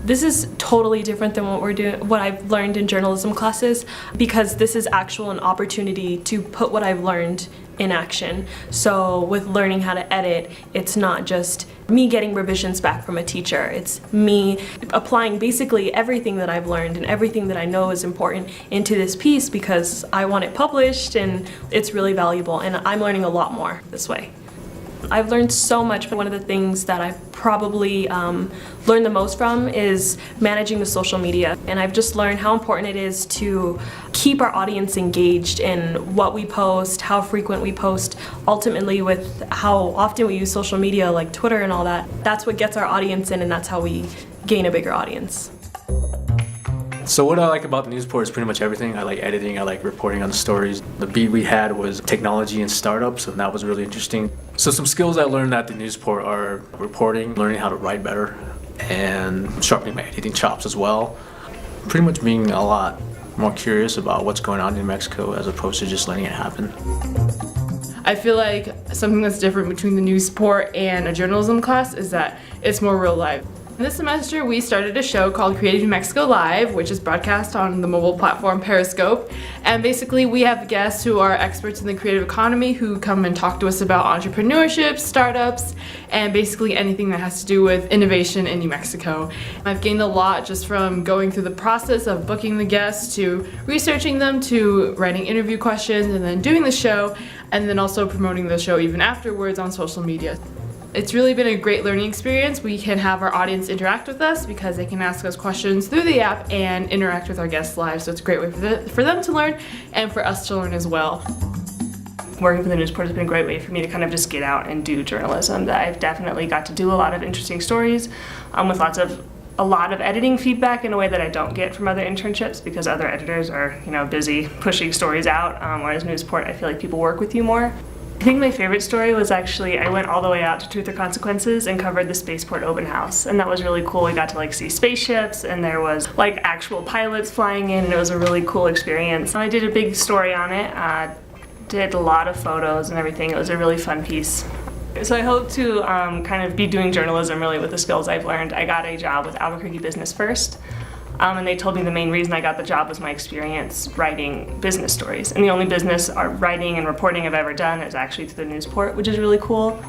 This is totally different than what I've learned in journalism classes, because this is actual an opportunity to put what I've learned in action. So with learning how to edit, it's not just me getting revisions back from a teacher. It's me applying basically everything that I've learned and everything that I know is important into this piece because I want it published and it's really valuable, and I'm learning a lot more this way. I've learned so much, but one of the things that I've probably learned the most from is managing the social media. And I've just learned how important it is to keep our audience engaged in what we post, how frequent we post, ultimately with how often we use social media like Twitter and all that. That's what gets our audience in, and that's how we gain a bigger audience. So what I like about the news report is pretty much everything. I like editing, I like reporting on the stories. The beat we had was technology and startups, and that was really interesting. So some skills I learned at the news report are reporting, learning how to write better, and sharpening my editing chops as well. Pretty much being a lot more curious about what's going on in Mexico as opposed to just letting it happen. I feel like something that's different between the news report and a journalism class is that it's more real life. This semester we started a show called Creative Mexico Live, which is broadcast on the mobile platform Periscope. And basically we have guests who are experts in the creative economy who come and talk to us about entrepreneurship, startups, and basically anything that has to do with innovation in New Mexico. I've gained a lot just from going through the process of booking the guests to researching them to writing interview questions and then doing the show, and then also promoting the show even afterwards on social media. It's really been a great learning experience. We can have our audience interact with us because they can ask us questions through the app and interact with our guests live. So it's a great way for them to learn and for us to learn as well. Working for the news report has been a great way for me to kind of just get out and do journalism. That I've definitely got to do a lot of interesting stories with a lot of editing feedback in a way that I don't get from other internships because other editors are busy pushing stories out, whereas news report I feel like people work with you more. I think my favorite story was actually I went all the way out to Truth or Consequences and covered the spaceport open house, and that was really cool. We got to see spaceships, and there was actual pilots flying in, and it was a really cool experience. I did a big story on it, did a lot of photos and everything. It was a really fun piece. So I hope to kind of be doing journalism really with the skills I've learned. I got a job with Albuquerque Business First. And they told me the main reason I got the job was my experience writing business stories. And the only business writing and reporting I've ever done is actually through the news report, which is really cool.